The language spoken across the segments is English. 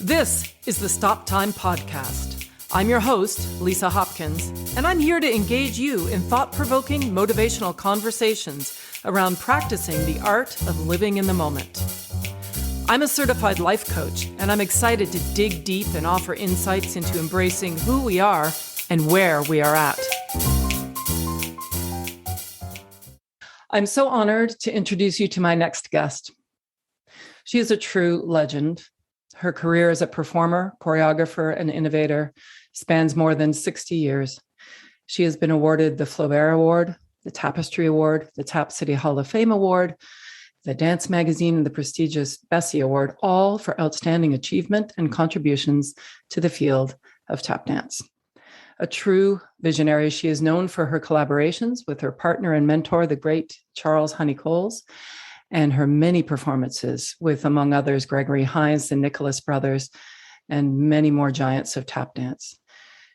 This is the Stop Time Podcast. I'm your host, Lisa Hopkins, and I'm here to engage you in thought-provoking, motivational conversations around practicing the art of living in the moment. I'm a certified life coach, and I'm excited to dig deep and offer insights into embracing who we are and where we are at. I'm so honored to introduce you to my next guest. She is a true legend. Her career as a performer, choreographer, and innovator spans more than 60 years. She has been awarded the Flobert Award, the Tapestry Award, the Tap City Hall of Fame Award, the Dance Magazine, and the prestigious Bessie Award, all for outstanding achievement and contributions to the field of tap dance. A true visionary, she is known for her collaborations with her partner and mentor, the great Charles Honi Coles, and her many performances with, among others, Gregory Hines, the Nicholas brothers, and many more giants of tap dance.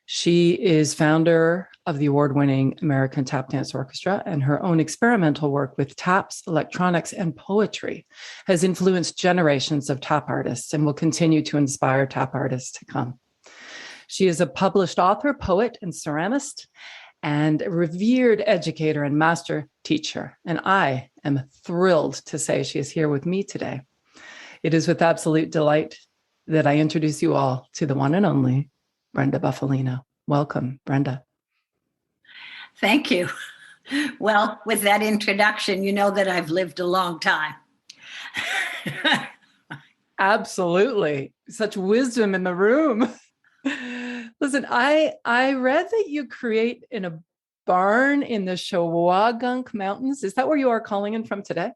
She is founder of the award-winning American Tap Dance Orchestra, and her own experimental work with taps, electronics, and poetry has influenced generations of tap artists and will continue to inspire tap artists to come. She is a published author, poet, and ceramist, and a revered educator and master teacher. And I am thrilled to say she is here with me today. It is with absolute delight that I introduce you all to the one and only Brenda Bufalino. Welcome, Brenda. Thank you. Well, with that introduction, you know that I've lived a long time. Absolutely. Such wisdom in the room. Listen, I read that you create in a barn in the Shawangunk Mountains. Is that where you are calling in from today?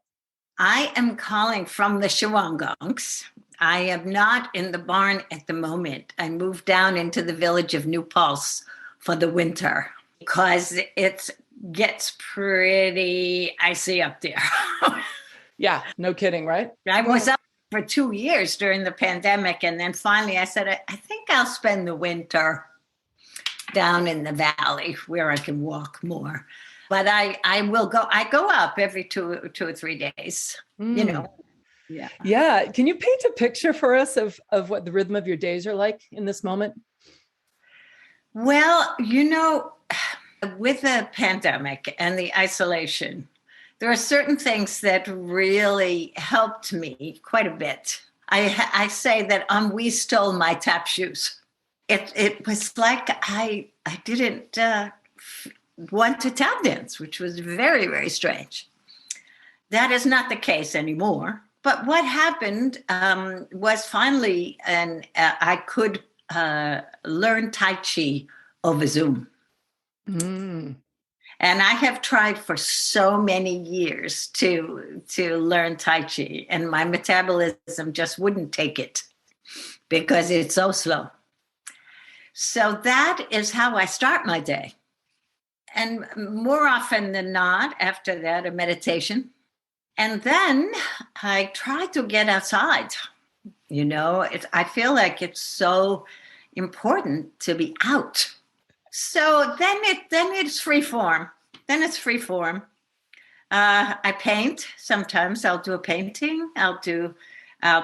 I am calling from the Shawangunks. I am not in the barn at the moment. I moved down into the village of New Paltz for the winter because it gets pretty icy up there. Yeah, no kidding, right? I was up for 2 years during the pandemic. And then finally I said, I think I'll spend the winter down in the valley where I can walk more. But I will go, I go up every two or 3 days, you know. Yeah. Yeah. Can you paint a picture for us of what the rhythm of your days are like in this moment? Well, you know, with the pandemic and the isolation, there are certain things that really helped me quite a bit. I say that we stole my tap shoes. It was like I didn't want to tap dance, which was very, very strange. That is not the case anymore. But what happened was finally, I could learn Tai Chi over Zoom. Mm. And I have tried for so many years to learn Tai Chi, and my metabolism just wouldn't take it because it's so slow. So that is how I start my day. And more often than not, after that, a meditation. And then I try to get outside. You know, I feel like it's so important to be out. So then it's free form. I paint. Sometimes I'll do a painting. I'll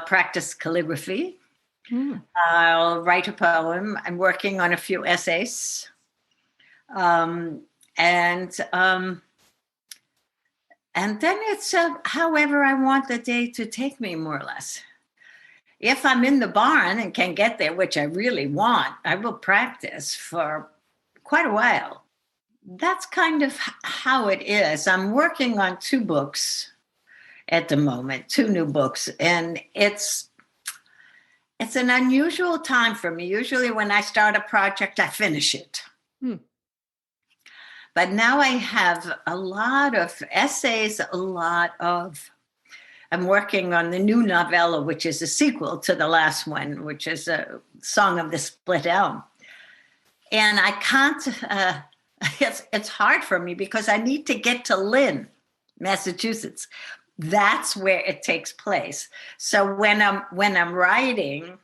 practice calligraphy. I'll write a poem. I'm working on a few essays. And then it's however I want the day to take me, more or less. If I'm in the barn and can get there, which I really want, I will practice for quite a while. That's kind of how it is. I'm working on 2 books at the moment, 2 new books, and it's an unusual time for me. Usually when I start a project, I finish it. But now I have a lot of essays, I'm working on the new novella, which is a sequel to the last one, which is a Song of the Split Elm. And I can't, it's hard for me because I need to get to Lynn, Massachusetts. That's where it takes place. So when I'm writing,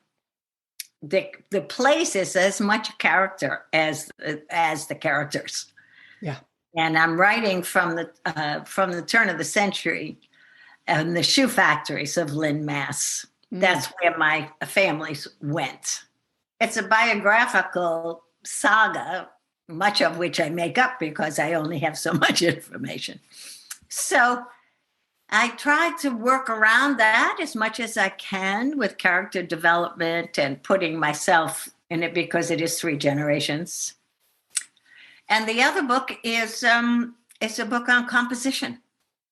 the place is as much a character as the characters. Yeah. And I'm writing from the turn of the century and the shoe factories of Lynn, Mass. That's where my families went. It's a biographical saga, much of which I make up because I only have so much information. So I try to work around that as much as I can with character development and putting myself in it because it is 3 generations. And the other book is a book on composition,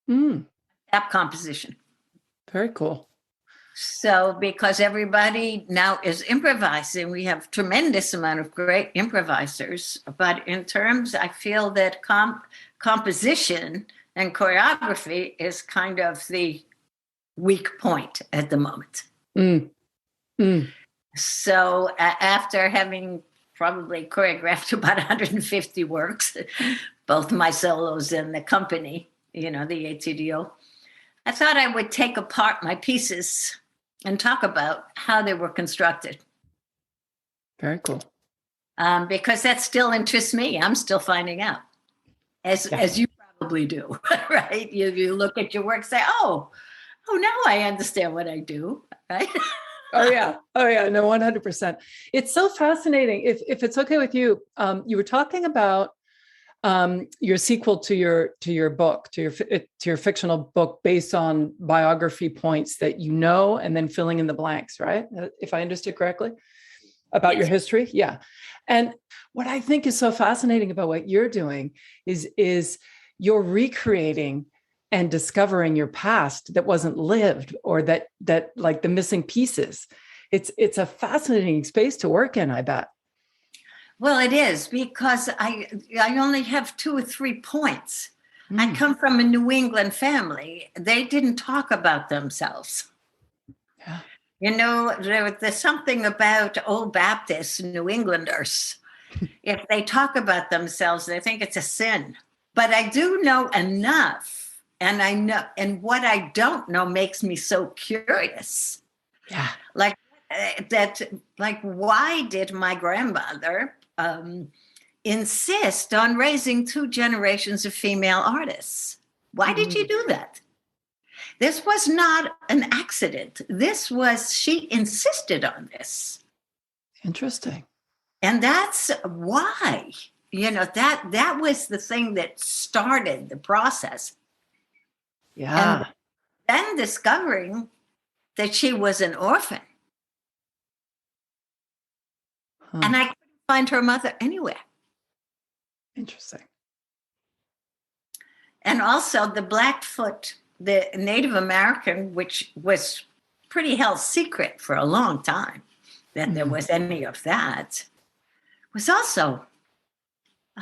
tap composition. Very cool. So because everybody now is improvising, we have tremendous amount of great improvisers. But in terms, I feel that composition and choreography is kind of the weak point at the moment. So after having probably choreographed about 150 works, both my solos and the company, the ATDO, I thought I would take apart my pieces and talk about how they were constructed. Very cool. Because that still interests me. I'm still finding out, as you probably do, right? You look at your work, say, oh, now I understand what I do, right? Oh yeah, no, 100%. It's so fascinating. If it's okay with you, you were talking about your sequel to your book, to your fictional book, based on biography points that and then filling in the blanks, right? If I understood correctly, about your history, yeah. And what I think is so fascinating about what you're doing is you're recreating and discovering your past that wasn't lived, or that like the missing pieces. It's a fascinating space to work in, I bet. Well, it is, because I only have 2 or 3 points. I come from a New England family. They didn't talk about themselves. Yeah. There's something about old Baptist New Englanders. If they talk about themselves, they think it's a sin. But I do know enough. And what I don't know makes me so curious. Yeah. Like why did my grandmother insist on raising 2 generations of female artists? Why did you do that? This was not an accident. She insisted on this. Interesting. And that's why, that was the thing that started the process. Yeah. And then discovering that she was an orphan. And I couldn't find her mother anywhere. Interesting. And also the Blackfoot, the Native American, which was pretty held secret for a long time, that there was any of that, was also,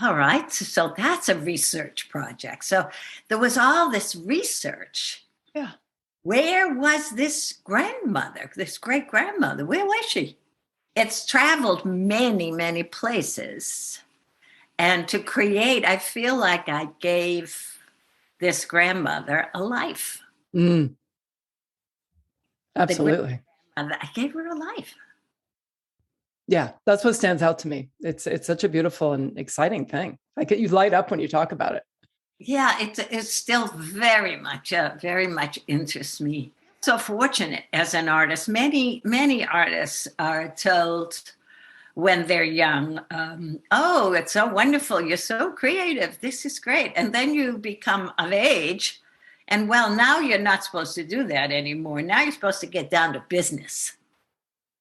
all right, so that's a research project. So there was all this research. Yeah. Where was this grandmother, this great-grandmother? Where was she? It's traveled many, many places. And to create, I feel like I gave this grandmother a life. Absolutely. I gave her a life. Yeah, that's what stands out to me. It's such a beautiful and exciting thing. Like, you light up when you talk about it. Yeah, it's still very much interests me. So fortunate as an artist. Many artists are told when they're young, oh, it's so wonderful. You're so creative. This is great. And then you become of age. And now you're not supposed to do that anymore. Now you're supposed to get down to business,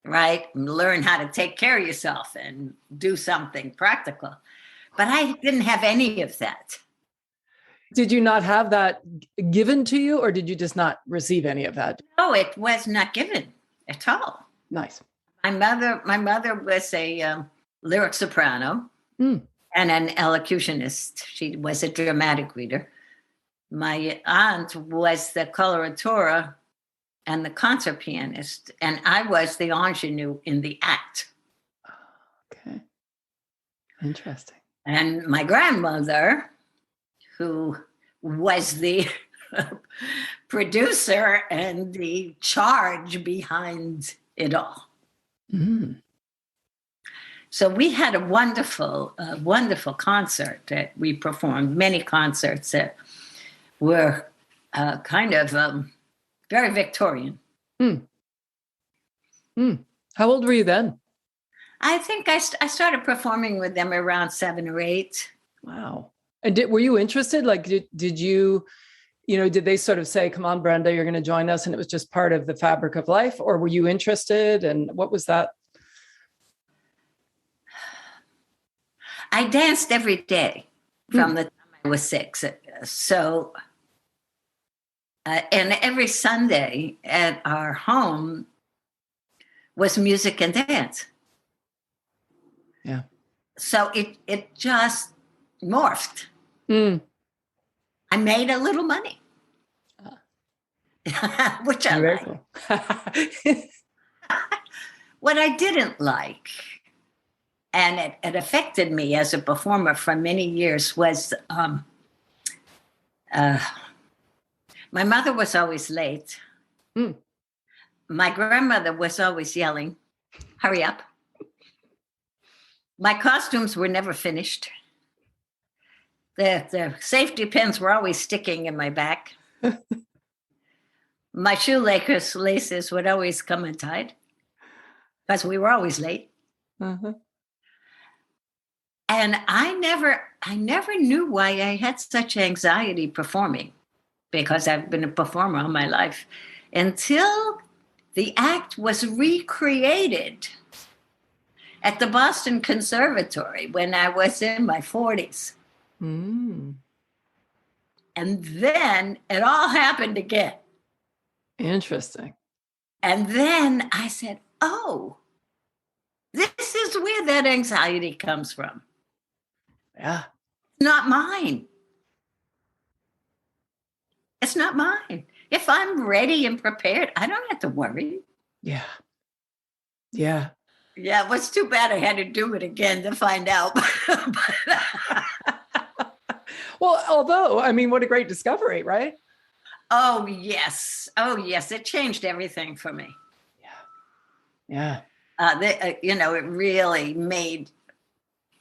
right? And learn how to take care of yourself and do something practical. But I didn't have any of that. Did you not have that given to you, or did you just not receive any of that? No, it was not given at all. Nice. My mother was a lyric soprano and an elocutionist. She was a dramatic reader. My aunt was the coloratura and the concert pianist, and I was the ingenue in the act. Okay. Interesting. And my grandmother, who was the producer and the charge behind it all. So we had a wonderful concert that we performed, many concerts that were kind of very Victorian. Mm. How old were you then? I think I started performing with them around 7 or 8. Wow. And were you interested? Like, did you, did they sort of say, come on, Brenda, you're going to join us, and it was just part of the fabric of life? Or were you interested? And what was that? I danced every day from the time I was 6. So, and every Sunday at our home was music and dance. Yeah. So it just morphed. Mm. I made a little money, which I like. Cool. What I didn't like, and it affected me as a performer for many years, was my mother was always late. Mm. My grandmother was always yelling, hurry up. My costumes were never finished. The safety pins were always sticking in my back. My shoelaces would always come untied because we were always late. Uh-huh. And I never knew why I had such anxiety performing, because I've been a performer all my life, until the act was recreated at the Boston Conservatory when I was in my 40s. Mm. And then it all happened again. Interesting. And then I said, oh, this is where that anxiety comes from. Yeah. Not mine. It's not mine. If I'm ready and prepared, I don't have to worry. Yeah. Yeah. Yeah, it was too bad I had to do it again to find out. Well, although, I mean, what a great discovery, right? Oh, yes. Oh, yes. It changed everything for me. Yeah. It really made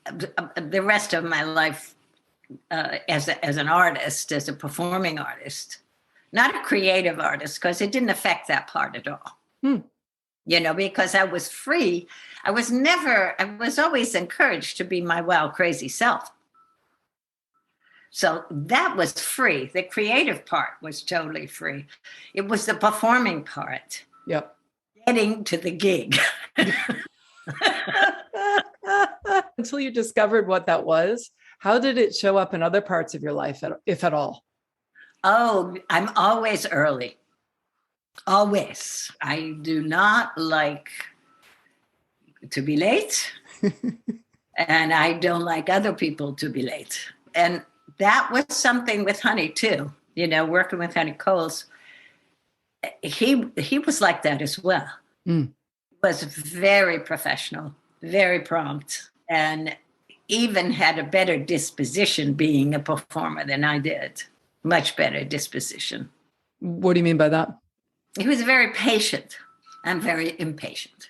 the rest of my life as an artist, as a performing artist, not a creative artist, because it didn't affect that part at all. Because I was free. I was always encouraged to be my wild, crazy self. So that was free. The creative part was totally free. It was the performing part. Yep. Getting to the gig. Until you discovered what that was, how did it show up in other parts of your life, if at all? Oh, I'm always early. Always. I do not like to be late. And I don't like other people to be late. And that was something with Honi too. Working with Honi Coles, he was like that as well. Mm. Was very professional, very prompt, and even had a better disposition being a performer than I did. Much better disposition. What do you mean by that? He was very patient. I'm very impatient.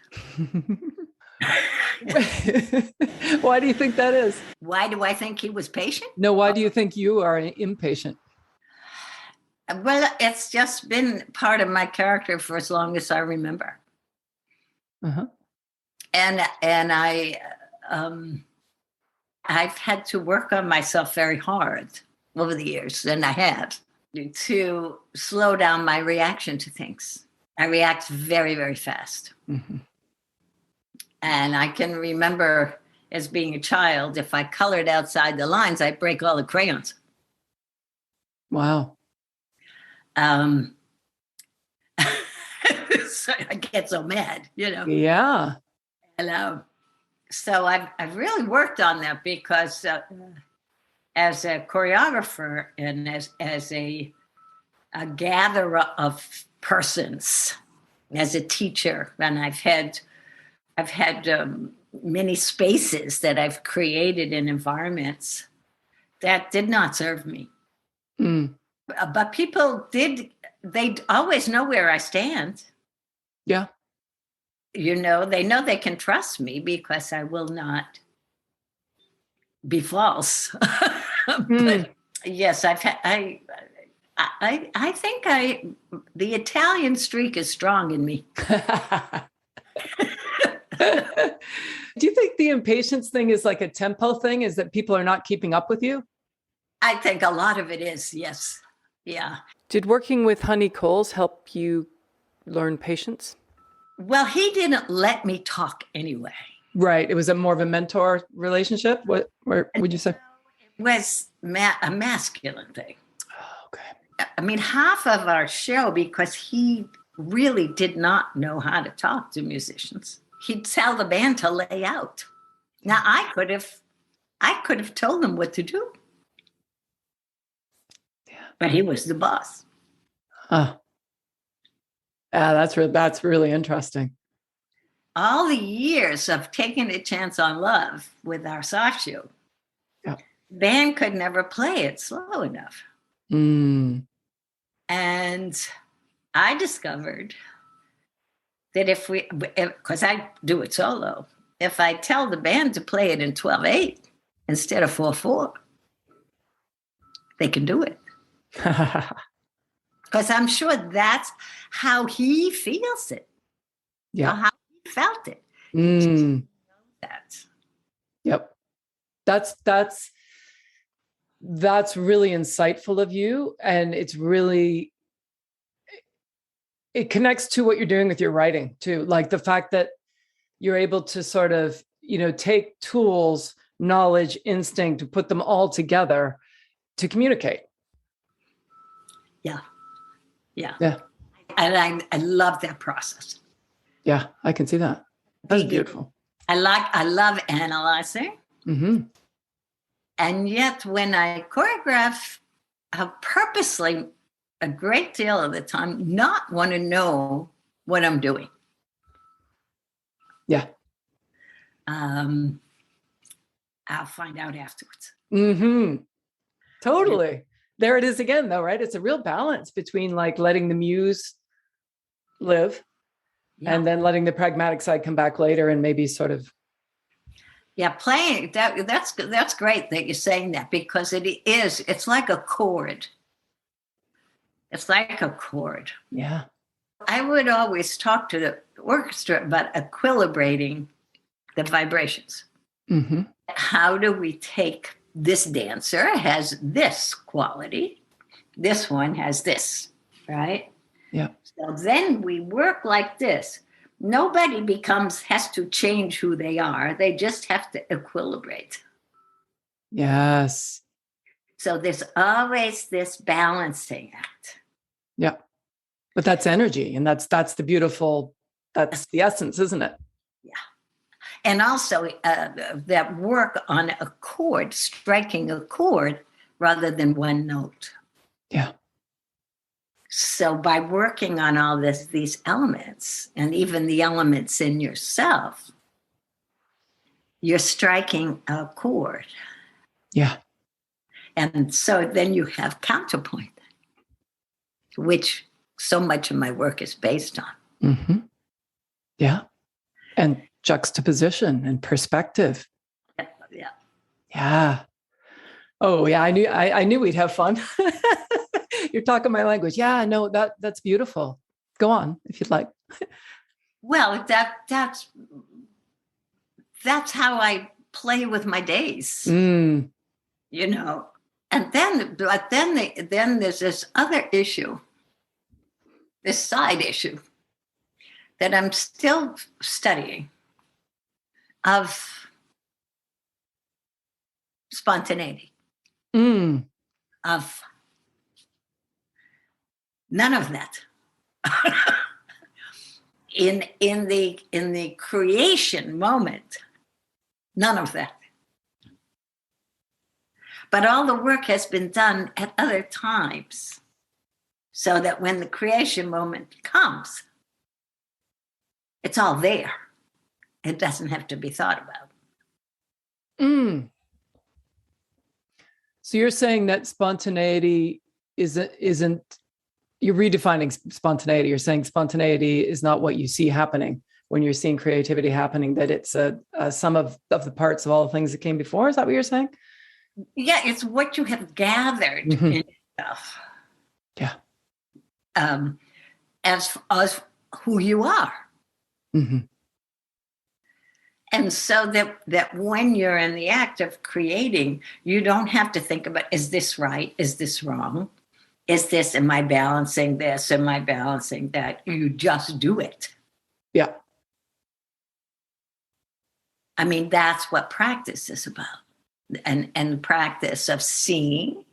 Why do you think that is? Why do I think he was patient? No, why do you think you are impatient? Well, it's just been part of my character for as long as I remember. Uh-huh. And I've had to work on myself very hard over the years, and I have, to slow down my reaction to things. I react very, very fast. Mm-hmm. And I can remember as being a child, if I colored outside the lines, I'd break all the crayons. Wow. So I get so mad, Yeah. And so I've really worked on that, because as a choreographer and as a gatherer of persons, as a teacher, and I've had many spaces that I've created in environments that did not serve me. Mm. But people they always know where I stand. Yeah. They know they can trust me because I will not be false. But yes, I think the Italian streak is strong in me. Do you think the impatience thing is like a tempo thing? Is that people are not keeping up with you? I think a lot of it is, yes. Yeah. Did working with Honi Coles help you learn patience? Well, he didn't let me talk anyway. Right. It was a more of a mentor relationship. What would you say? It was a masculine thing. Oh, okay. I mean, half of our show, because he really did not know how to talk to musicians, he'd tell the band to lay out. Now, I could have told them what to do. Yeah. But he was the boss. Yeah, that's really interesting. All the years of taking a chance on love with our soft shoe, yeah. band could never play it slow enough. Mm. And I discovered that because I do it solo, if I tell the band to play it in 12/8 instead of 4/4, they can do it. Because I'm sure that's how he feels it. Yeah. How he felt it. Mm. That. Yep. That's really insightful of you. And it connects to what you're doing with your writing too. Like the fact that you're able to sort of, take tools, knowledge, instinct, to put them all together to communicate. Yeah. Yeah. And I love that process. Yeah, I can see that. That's beautiful. I love analyzing. Mm-hmm. And yet when I choreograph, I'll purposely, a great deal of the time, not want to know what I'm doing. Yeah. I'll find out afterwards. Mm-hmm. Totally. Yeah. There it is again, though, right? It's a real balance between like letting the muse live and then letting the pragmatic side come back later and maybe sort of. Yeah, playing that's great that you're saying that, because it's like a chord. It's like a chord. Yeah. I would always talk to the orchestra about equilibrating the vibrations. Mm-hmm. How do we take this dancer has this quality, this one has this, right? Yeah. So then we work like this. Nobody has to change who they are. They just have to equilibrate. Yes. So there's always this balancing act. Yeah. But that's energy. And that's the essence, isn't it? Yeah. And also that work on a chord, striking a chord rather than one note. Yeah. So by working on all these elements, and even the elements in yourself, you're striking a chord. Yeah. And so then you have counterpoint, which so much of my work is based on. Mm-hmm. Yeah. And juxtaposition and perspective. Yeah. Yeah. Oh, yeah. I knew we'd have fun. You're talking my language. Yeah, no, that's beautiful. Go on if you'd like. Well, that's how I play with my days. Mm. And then there's this other issue, this side issue that I'm still studying of spontaneity, of none of that. in the creation moment, none of that. But all the work has been done at other times, so that when the creation moment comes, it's all there. It doesn't have to be thought about. So you're saying that spontaneity isn't you're redefining spontaneity. You're saying spontaneity is not what you see happening when you're seeing creativity happening, that it's a sum of the parts of all the things that came before. Is that what you're saying? Yeah, it's what you have gathered in yourself. Yeah. As who you are. Mm-hmm. And so that when you're in the act of creating, you don't have to think about, is this right? Is this wrong? Am I balancing this? Am I balancing that? You just do it. Yeah. I mean, that's what practice is about. And practice of seeing,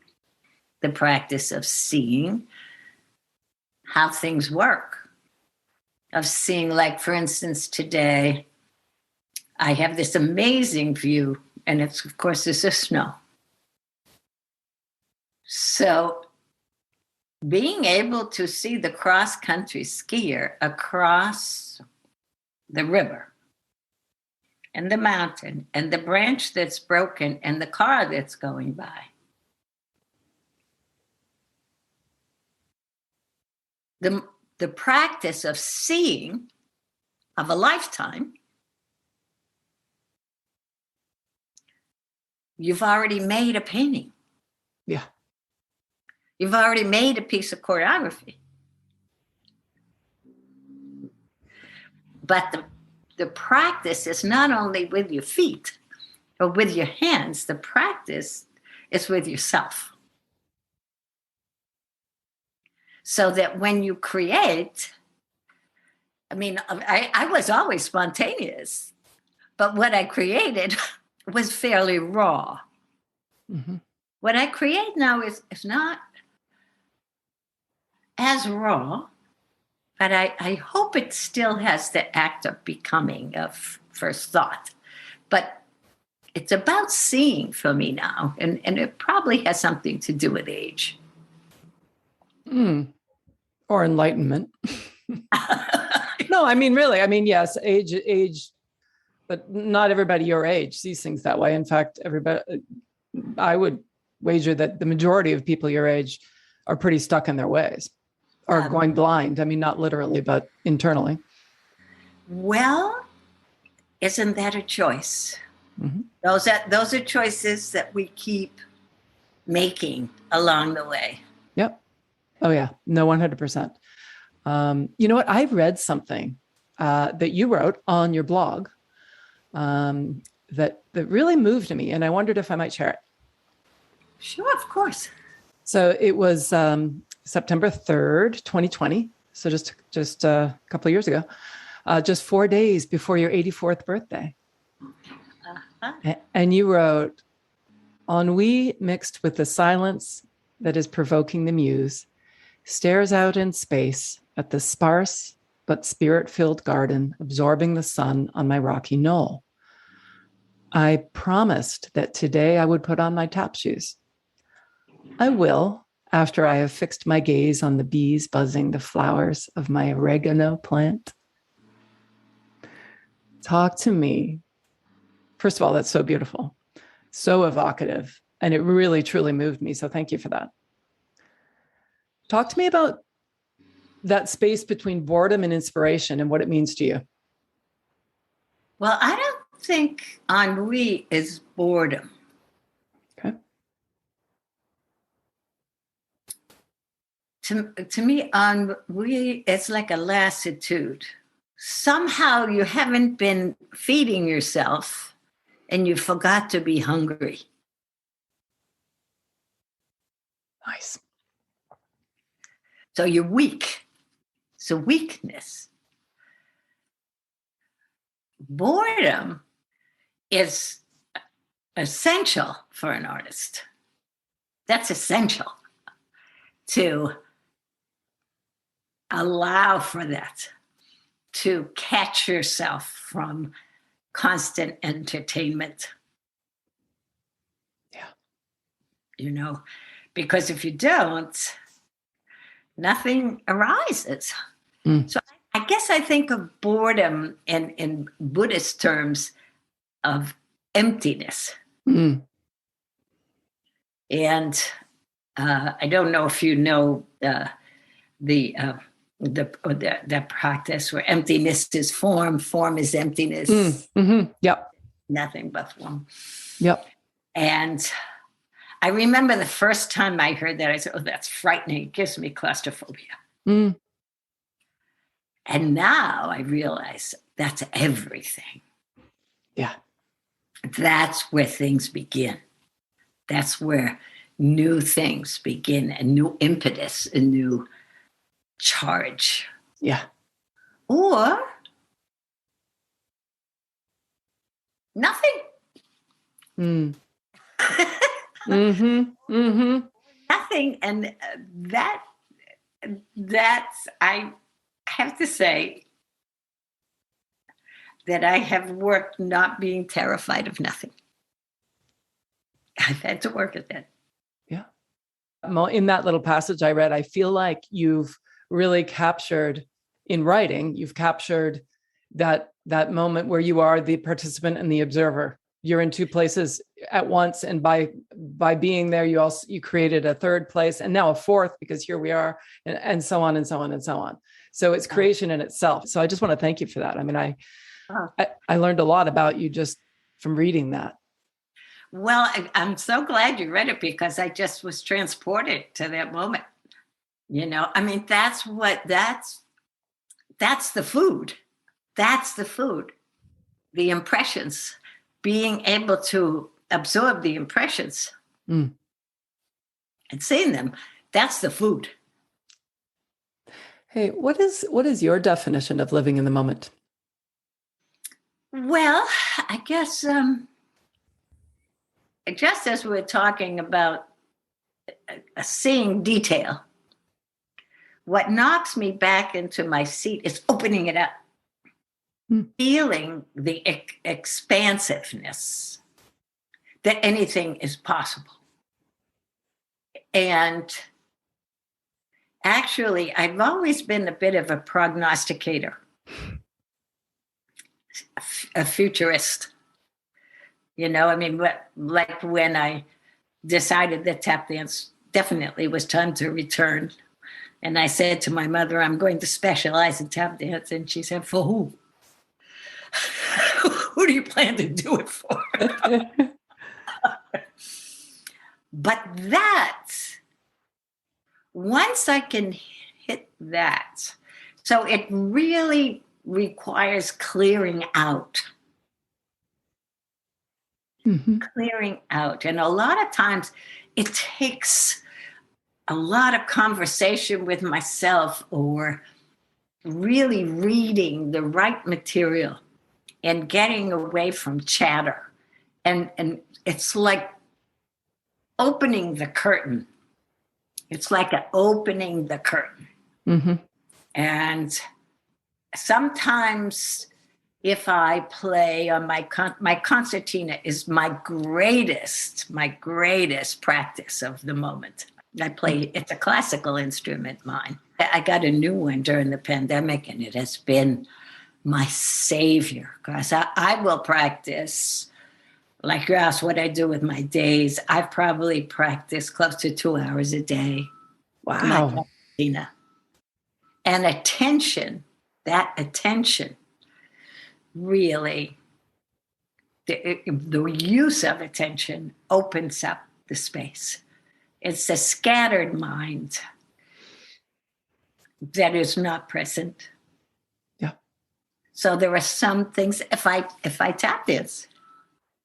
the practice of seeing how things work, of seeing, like, for instance, today, I have this amazing view, and it's, of course, there's the snow. So being able to see the cross-country skier across the river and the mountain and the branch that's broken and the car that's going by. The practice of seeing of a lifetime, you've already made a painting. Yeah. You've already made a piece of choreography. But the practice is not only with your feet or with your hands, the practice is with yourself. So that when you create, I mean, I was always spontaneous, but what I created was fairly raw. Mm-hmm. What I create now is not as raw, but I hope it still has the act of becoming, of first thought. But it's about seeing for me now, and it probably has something to do with age. Or enlightenment. No, I mean, really, I mean, yes, age, but not everybody your age sees things that way. In fact, I would wager that the majority of people your age are pretty stuck in their ways, or going blind. I mean, not literally, but internally. Well, isn't that a choice? Mm-hmm. Those are choices that we keep making along the way. Yep. Oh yeah, no, 100%. You know what? I read something that you wrote on your blog that really moved me, and I wondered if I might share it. Sure, of course. So it was September 3rd, 2020. So just a couple of years ago, just 4 days before your 84th birthday. Uh-huh. And you wrote, "Ennui mixed with the silence that is provoking the muse stares out in space at the sparse but spirit-filled garden absorbing the sun on my rocky knoll. I promised that today I would put on my tap shoes. I will, after I have fixed my gaze on the bees buzzing the flowers of my oregano plant. Talk to me." First of all, that's so beautiful, so evocative, and it really, truly moved me. So thank you for that. Talk to me about that space between boredom and inspiration and what it means to you. Well, I don't think ennui is boredom. Okay. To me, ennui is like a lassitude. Somehow you haven't been feeding yourself and you forgot to be hungry. Nice. So you're weak. It's a weakness. Boredom is essential for an artist. That's essential to allow for that, to catch yourself from constant entertainment. Yeah. You know, because if you don't, nothing arises. So I guess I think of boredom in Buddhist terms of emptiness. And I don't know if you know the practice where emptiness is form is emptiness. Mm-hmm. Yep. Nothing but form. Yep. And I remember the first time I heard that, I said, "Oh, that's frightening. It gives me claustrophobia." And now I realize that's everything. Yeah. That's where things begin. That's where new things begin, a new impetus, a new charge. Yeah. Or nothing. Mm. Mm-hmm. Mm-hmm. Nothing. And that's, I have to say that I have worked not being terrified of nothing. I've had to work at that. Yeah. In that little passage I read, I feel like you've really captured in writing, you've captured that moment where you are the participant and the observer. You're in two places at once. And by being there, you created a third place and now a fourth, because here we are, and so on and so on and so on. So it's creation in itself. So I just want to thank you for that. I mean, I learned a lot about you just from reading that. Well, I'm so glad you read it, because I just was transported to that moment. You know, I mean, that's the food. That's the food. The impressions, being able to absorb the impressions and seeing them, that's the food. Hey, what is your definition of living in the moment? Well, I guess just as we're talking about seeing detail, what knocks me back into my seat is opening it up, feeling the expansiveness that anything is possible. And actually, I've always been a bit of a prognosticator, a futurist. You know, I mean, like when I decided that tap dance definitely was time to return, and I said to my mother, I'm going to specialize in tap dance. And she said, for who? Who do you plan to do it for? But that, once I can hit that, so it really requires clearing out. Clearing out. And a lot of times it takes a lot of conversation with myself, or really reading the right material and getting away from chatter. And it's like opening the curtain. It's like opening the curtain. Mm-hmm. And sometimes if I play on my concertina is my greatest practice of the moment. I play, it's a classical instrument, mine. I got a new one during the pandemic, and it has been my savior, because I will practice, like you asked what I do with my days. I've probably practiced close to 2 hours a day. Wow. And attention, that attention, really, the use of attention opens up the space. It's a scattered mind that is not present. Yeah. So there are some things, if I tap dance,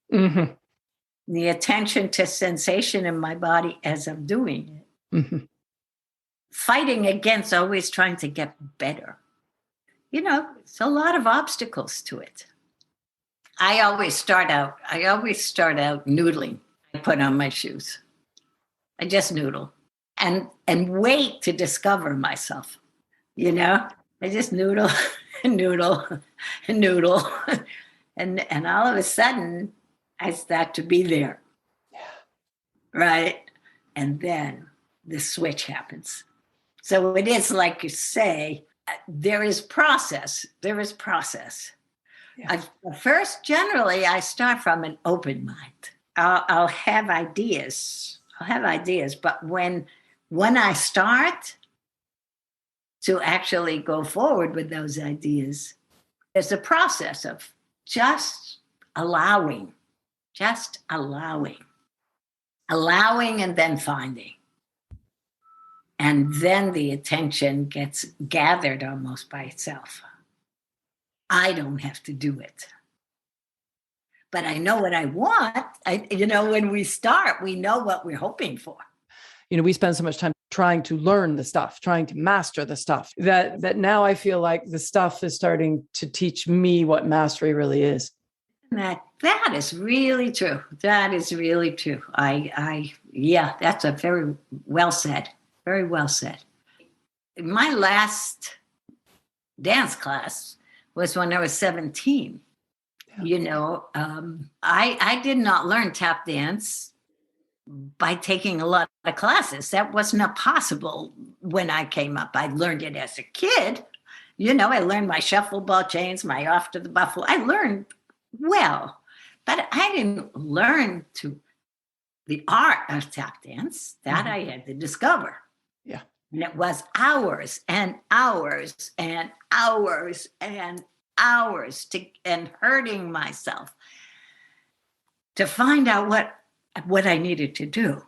the attention to sensation in my body as I'm doing it, fighting against always trying to get better. You know, it's a lot of obstacles to it. I always start out noodling. I put on my shoes. I just noodle and wait to discover myself. You know, I just noodle and noodle and noodle. And all of a sudden I start to be there. Yeah. Right. And then the switch happens. So it is like you say, there is process. Yeah. First, generally, I start from an open mind. I'll have ideas. But when I start to actually go forward with those ideas, there's a process of just allowing, and then finding. And then the attention gets gathered almost by itself. I don't have to do it. but I know what I want. When we start, we know what we're hoping for. We spend so much time trying to learn the stuff, trying to master the stuff, that now I feel like the stuff is starting to teach me what mastery really is. That is really true. That is really true. That's a very well said. Very well said. My last dance class was when I was 17. Yeah. I did not learn tap dance by taking a lot of classes. That was not possible when I came up. I learned it as a kid. I learned my shuffle ball chains, my off to the buffalo. I learned well, but I didn't learn to the art of tap dance. That I had to discover. Yeah. And it was hours and hours and hours and hours and hurting myself to find out what I needed to do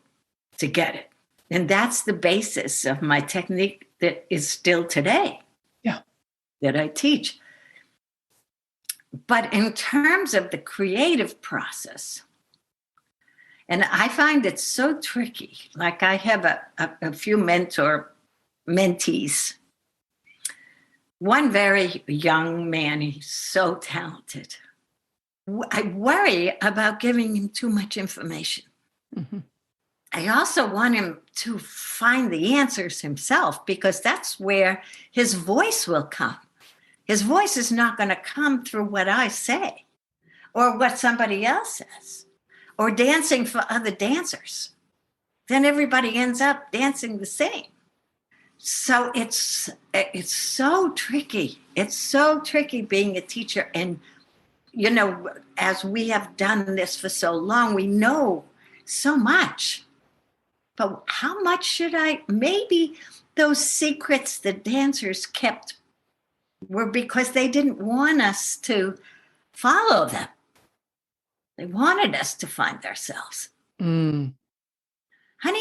to get it. And that's the basis of my technique that is still today. Yeah. That I teach. But in terms of the creative process, and I find it so tricky. Like I have a few mentees. One very young man, he's so talented. I worry about giving him too much information. Mm-hmm. I also want him to find the answers himself, because that's where his voice will come. His voice is not going to come through what I say or what somebody else says or dancing for other dancers. Then everybody ends up dancing the same. So it's so tricky. It's so tricky being a teacher. And, as we have done this for so long, we know so much. But how much should maybe those secrets the dancers kept were because they didn't want us to follow them. They wanted us to find ourselves. Honey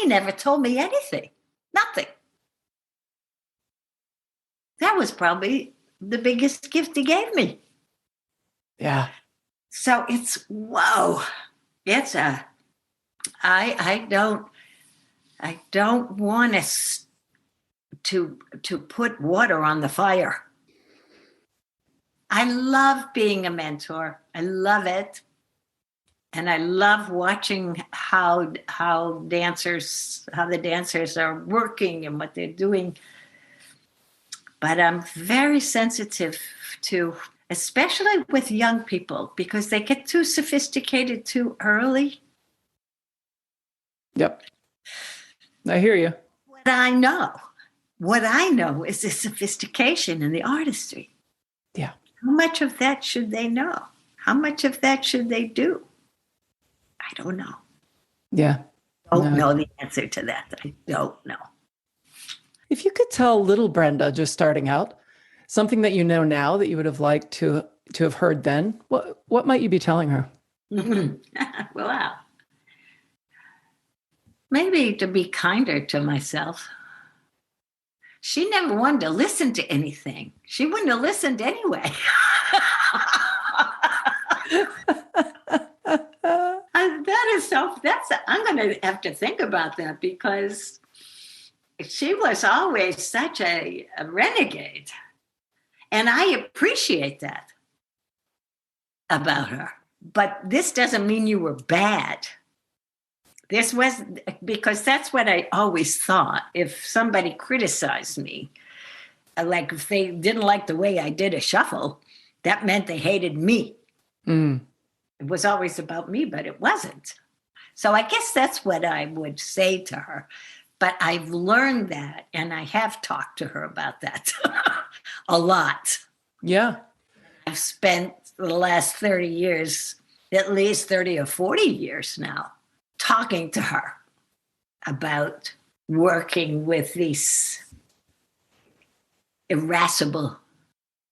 never told me anything. Nothing. That was probably the biggest gift he gave me. Yeah. So it's, whoa. It's I don't want us to put water on the fire. I love being a mentor. I love it. And I love watching how the dancers are working and what they're doing. But I'm very sensitive to, especially with young people, because they get too sophisticated too early. Yep. I hear you. What I know is the sophistication and the artistry. Yeah. How much of that should they know? How much of that should they do? I don't know. Yeah. I don't know the answer to that. I don't know. If you could tell little Brenda, just starting out, something that you know now that you would have liked to have heard then, what might you be telling her? Wow. Maybe to be kinder to myself. She never wanted to listen to anything. She wouldn't have listened anyway. I'm going to have to think about that, because she was always such a renegade. And I appreciate that about her. But this doesn't mean you were bad. This was because that's what I always thought. If somebody criticized me, like if they didn't like the way I did a shuffle, that meant they hated me. It was always about me, but it wasn't. So I guess that's what I would say to her. But I've learned that, and I have talked to her about that a lot. Yeah. I've spent the last 30 years, at least 30 or 40 years now, talking to her about working with these irascible,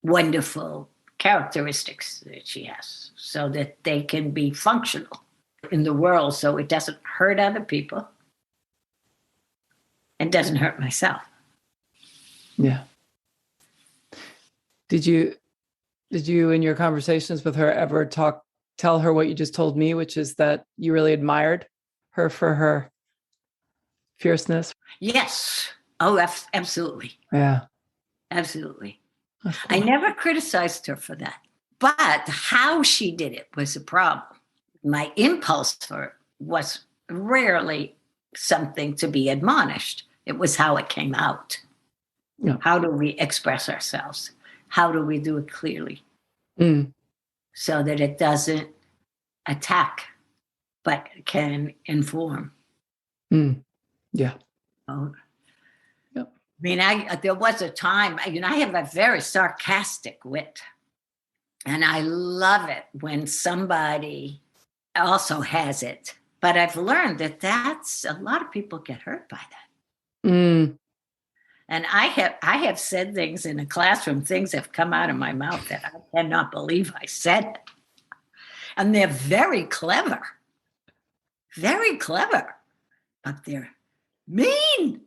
wonderful characteristics that she has, so that they can be functional in the world, so it doesn't hurt other people and doesn't hurt myself. Yeah. Did you in your conversations with her ever talk tell her what you just told me, which is that you really admired her for her fierceness? Yes. Oh, absolutely. Yeah. Absolutely. Cool. I never criticized her for that. But how she did it was a problem. My impulse for it was rarely something to be admonished. It was how it came out. Yeah. How do we express ourselves? How do we do it clearly so that it doesn't attack, but can inform? Yeah. Oh. Yep. I mean, there was a time, I have a very sarcastic wit. And I love it when somebody also has it. But I've learned that a lot of people get hurt by that. And I have said things in a classroom, things have come out of my mouth that I cannot believe I said. And they're very clever, but they're mean.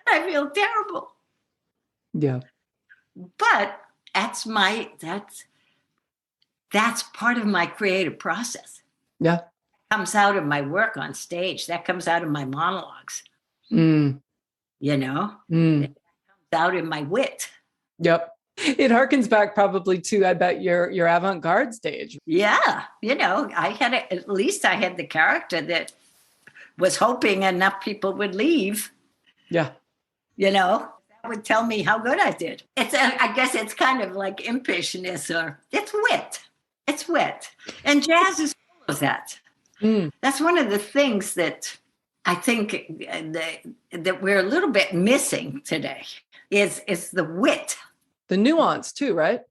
I feel terrible. Yeah. But that's part of my creative process. Yeah. Comes out of my work on stage. That comes out of my monologues. It comes out in my wit. Yep. It harkens back probably to, I bet, your avant-garde stage. Yeah. At least I had the character that was hoping enough people would leave. Yeah. That would tell me how good I did. I guess it's kind of like impishness, or it's wit. It's wit. And jazz is full of that. That's one of the things that I think that we're a little bit missing today is the wit. The nuance too, right?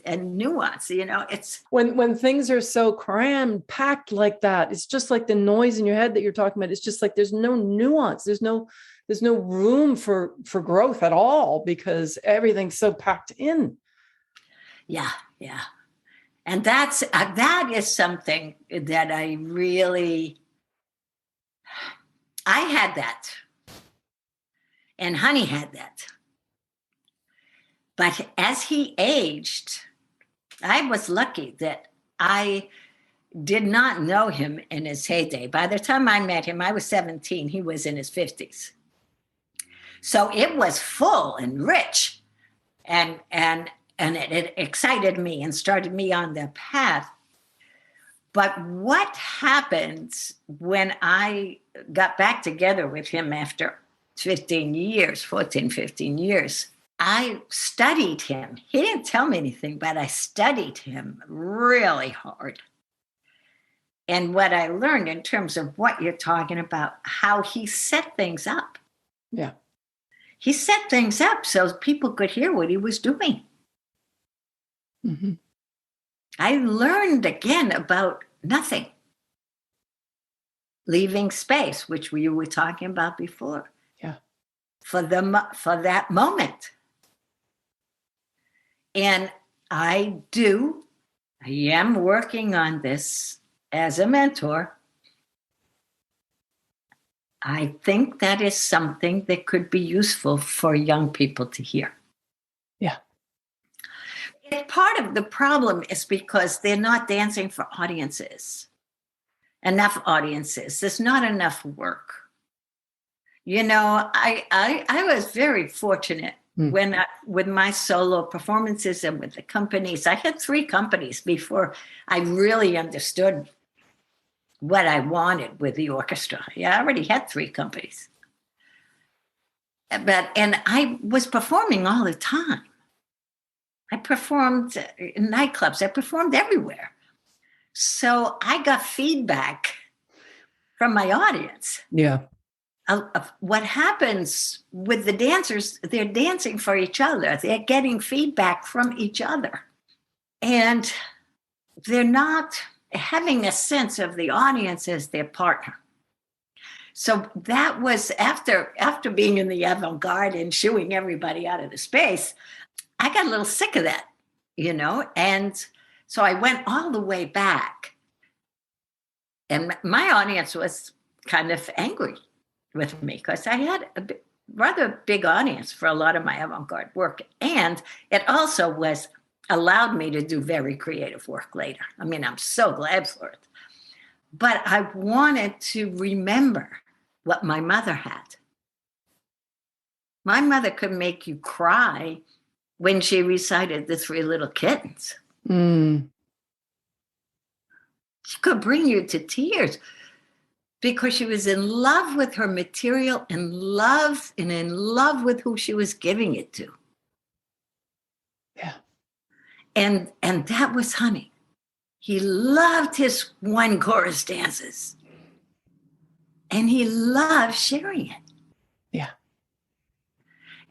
And nuance, it's when things are so crammed, packed like that, it's just like the noise in your head that you're talking about. It's just like there's no nuance. There's no room for growth at all because everything's so packed in. Yeah. And that is something that I had that. And Honi had that. But as he aged, I was lucky that I did not know him in his heyday. By the time I met him, I was 17. He was in his 50s. So it was full and rich. And it excited me and started me on the path. But what happened when I got back together with him after 14, 15 years, I studied him. He didn't tell me anything, but I studied him really hard. And what I learned in terms of what you're talking about, how he set things up. Yeah. He set things up so people could hear what he was doing. Mm-hmm. I learned again about nothing. Leaving space, which we were talking about before. Yeah. For that moment. And I am working on this as a mentor. I think that is something that could be useful for young people to hear. Yeah. Part of the problem is because they're not dancing for enough audiences. There's not enough work. I was very fortunate with my solo performances and with the companies. I had 3 companies before I really understood what I wanted with the orchestra. Yeah, I already had 3 companies. And I was performing all the time. I performed in nightclubs. I performed everywhere. So I got feedback from my audience. Yeah. Of what happens with the dancers, they're dancing for each other. They're getting feedback from each other. And they're not having a sense of the audience as their partner. So that was after being in the avant-garde and shooing everybody out of the space, I got a little sick of that, and so I went all the way back. And my audience was kind of angry with me because I had rather big audience for a lot of my avant-garde work. And it also allowed me to do very creative work later. I mean, I'm so glad for it. But I wanted to remember what my mother had. My mother could make you cry when she recited The Three Little Kittens. Mm. She could bring you to tears because she was in love with her material, in love with who she was giving it to. Yeah. And that was Honi. He loved his one chorus dances. And he loved sharing it. Yeah.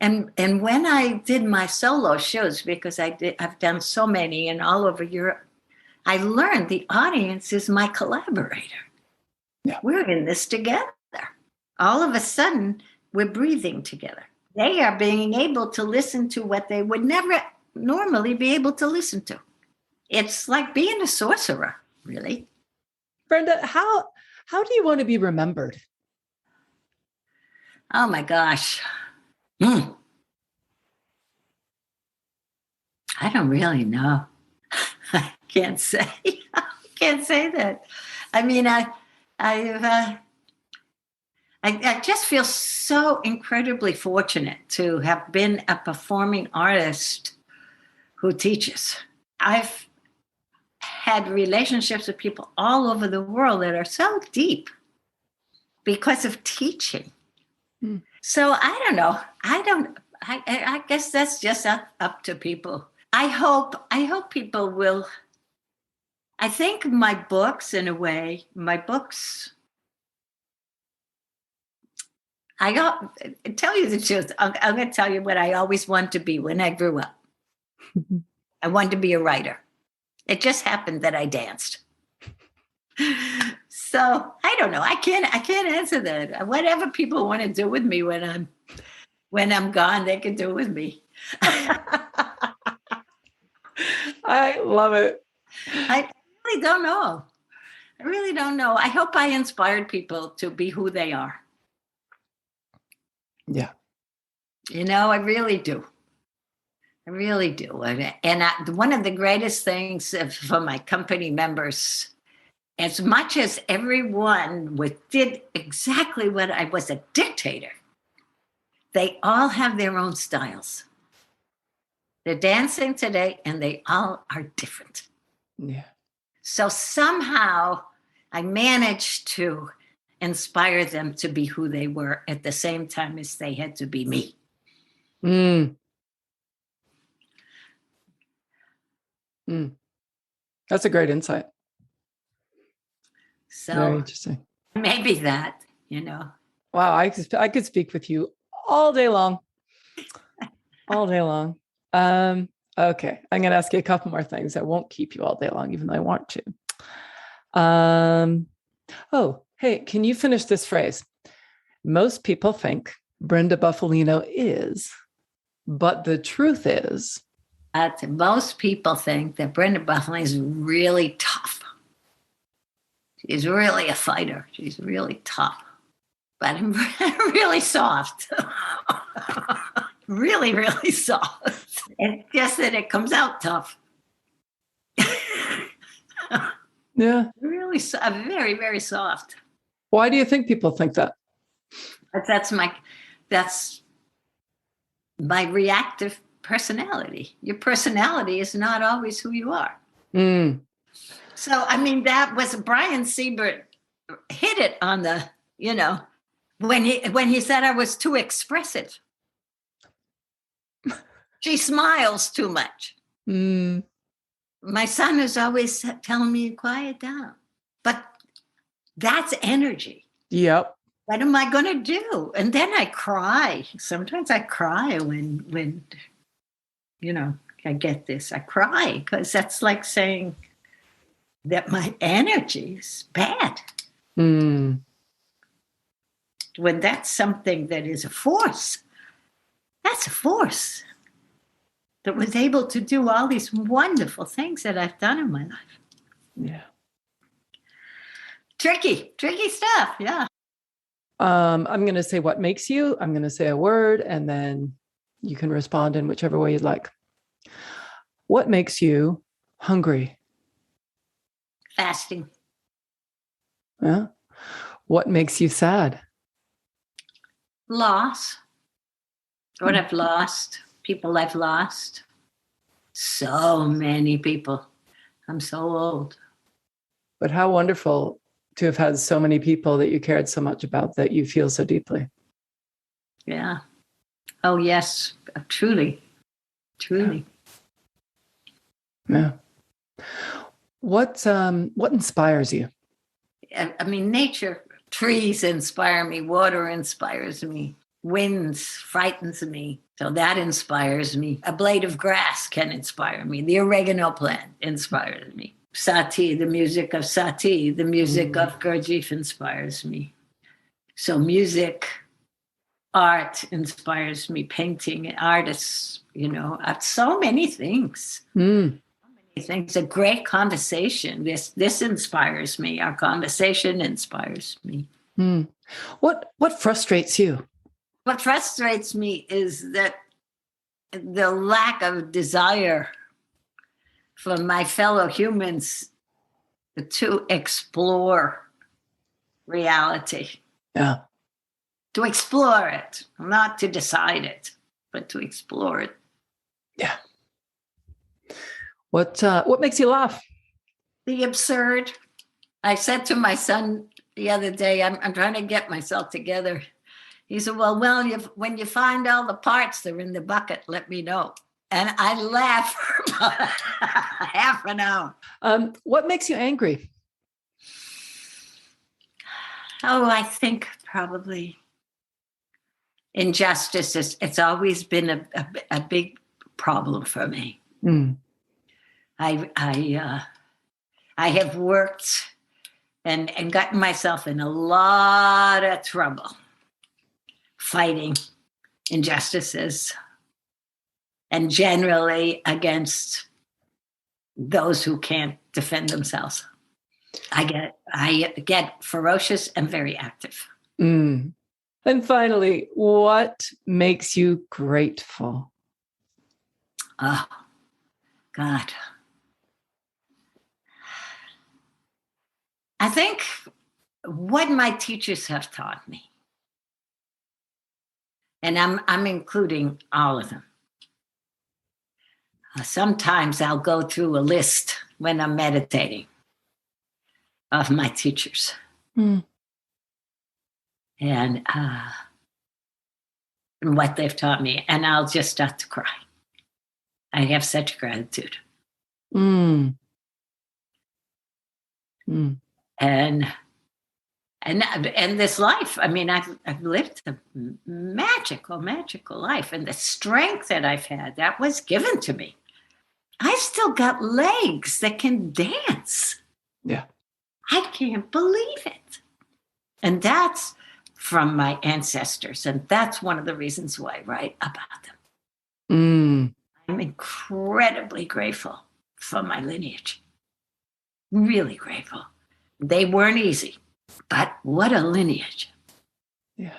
And when I did my solo shows, because I've done so many and all over Europe, I learned the audience is my collaborator. Yeah. We're in this together. All of a sudden, we're breathing together. They are being able to listen to what they would never normally be able to listen to. It's like being a sorcerer, really. Brenda, how do you want to be remembered? Oh my gosh. I don't really know. I can't say. I can't say that. I mean, I just feel so incredibly fortunate to have been a performing artist who teaches. I've had relationships with people all over the world that are so deep because of teaching. Mm. So I don't know. I guess that's just up to people. I hope people will. I think my books, in a way, I tell you the truth. I'm going to tell you what I always wanted to be when I grew up. I wanted to be a writer. It just happened that I danced. So I don't know. I can't answer that. Whatever people want to do with me when I'm gone, they can do with me. I love it. I really don't know. I hope I inspired people to be who they are. Yeah. I really do. I really do. And one of the greatest things for my company members, as much as everyone did exactly what I was a dictator, they all have their own styles. They're dancing today and they all are different. Yeah. So somehow I managed to inspire them to be who they were at the same time as they had to be me. Mm. Mm. That's a great insight. So very interesting. Maybe that, Wow, I could speak with you all day long. All day long. Okay, I'm going to ask you a couple more things. I won't keep you all day long, even though I want to. Oh, hey, can you finish this phrase? Most people think Brenda Bufalino is, but the truth is. Most people think that Brenda Bufalino is really tough. She's really a fighter. She's really tough. But I'm really soft. Really, really soft. It's just that it comes out tough. Yeah. Really, very, very soft. Why do you think people think that? That's my reactive personality. Your personality is not always who you are. Mm. So, I mean, that was Brian Siebert hit it on the, when he said I was too expressive. She smiles too much. Mm. My son is always telling me to quiet down. But that's energy. Yep. What am I going to do? And then I cry. Sometimes I cry when I get this. I cry because that's like saying that my energy is bad. Mm. When that's something that is a force, that's a force that was able to do all these wonderful things that I've done in my life. Yeah. Tricky stuff, yeah. I'm going to say what makes you. I'm going to say a word, and then you can respond in whichever way you'd like. What makes you hungry? Fasting. Yeah. What makes you sad? Loss. What I've lost. People I've lost. So many people. I'm so old. But how wonderful to have had so many people that you cared so much about that you feel so deeply. Yeah. Oh, yes. Truly. Truly. Yeah. What inspires you? I mean, nature, trees inspire me. Water inspires me. Winds frightens me. So that inspires me. A blade of grass can inspire me. The oregano plant inspires me. Sati, the music of Sati, the music of Gurdjieff inspires me. So music, art inspires me. Painting, artists, so many things. Things. A great conversation. This inspires me. Our conversation inspires me. What frustrates you? What frustrates me is that the lack of desire for my fellow humans to explore reality. Yeah. To explore it, not to decide it, but to explore it. Yeah. What makes you laugh? The absurd. I said to my son the other day, I'm trying to get myself together. He said, well, when you find all the parts that are in the bucket, let me know. And I laughed for about half an hour. What makes you angry? Oh, I think probably injustice. It's always been a big problem for me. I have worked and gotten myself in a lot of trouble fighting injustices, and generally against those who can't defend themselves. I get ferocious and very active. And finally, what makes you grateful? Oh, God. I think what my teachers have taught me, and I'm including all of them. Sometimes I'll go through a list when I'm meditating of my teachers. And what they've taught me, and I'll just start to cry. I have such gratitude. And this life, I mean, I've lived a magical life, and the strength that I've had, that was given to me. I still got legs that can dance. Yeah. I can't believe it. And that's from my ancestors, and that's one of the reasons why I write about them. I'm incredibly grateful for my lineage. Really grateful. They weren't easy. But what a lineage. Yeah.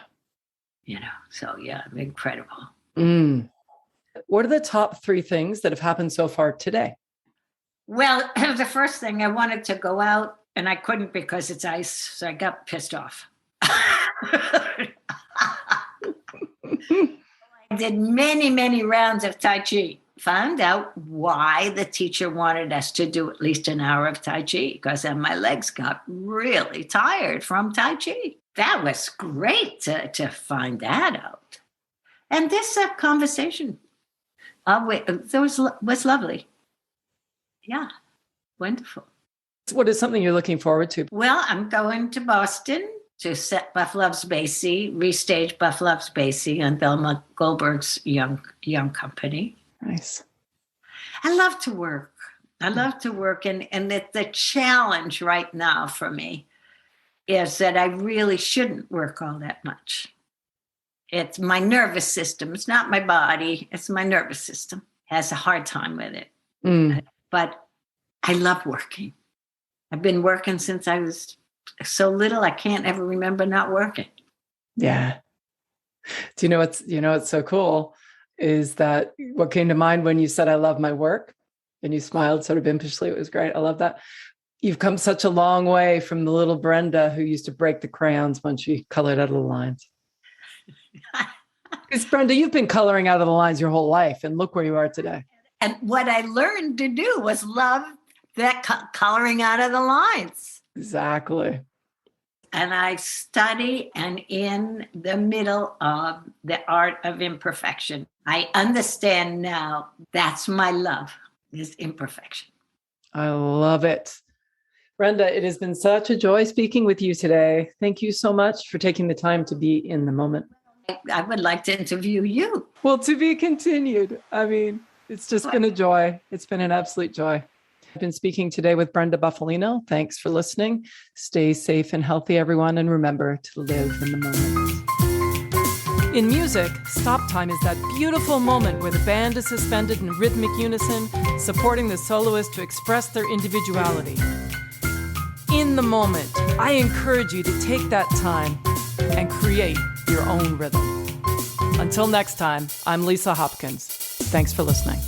So yeah, incredible. What are the top 3 things that have happened so far today? Well, the first thing, I wanted to go out and I couldn't because it's ice. So I got pissed off. I did many, many rounds of Tai Chi. Found out why the teacher wanted us to do at least an hour of Tai Chi, because then my legs got really tired from Tai Chi. That was great to find that out. And this conversation was lovely. Yeah, wonderful. What is something you're looking forward to? Well, I'm going to Boston to set Buff Loves Basie, restage Buff Loves Basie on Velma Goldberg's young company. Nice. I love to work. And the challenge right now for me is that I really shouldn't work all that much. It's my nervous system. It's not my body. It's my nervous system. Has a hard time with it. But I love working. I've been working since I was so little, I can't ever remember not working. Yeah. Do what's so cool is that what came to mind when you said, I love my work, and you smiled sort of impishly. It was great. I love that. You've come such a long way from the little Brenda who used to break the crayons when she colored out of the lines. Because Brenda, you've been coloring out of the lines your whole life, and look where you are today. And what I learned to do was love that coloring out of the lines. Exactly. And I study, and in the middle of the art of imperfection, I understand now that's my love, is imperfection. I love it. Brenda, it has been such a joy speaking with you today. Thank you so much for taking the time to be in the moment. I would like to interview you. Well, to be continued. I mean, it's just been a joy. It's been an absolute joy. I've been speaking today with Brenda Bufalino. Thanks for listening. Stay safe and healthy, everyone, and remember to live in the moment. In music, stop time is that beautiful moment where the band is suspended in rhythmic unison, supporting the soloist to express their individuality. In the moment, I encourage you to take that time and create your own rhythm. Until next time, I'm Lisa Hopkins. Thanks for listening.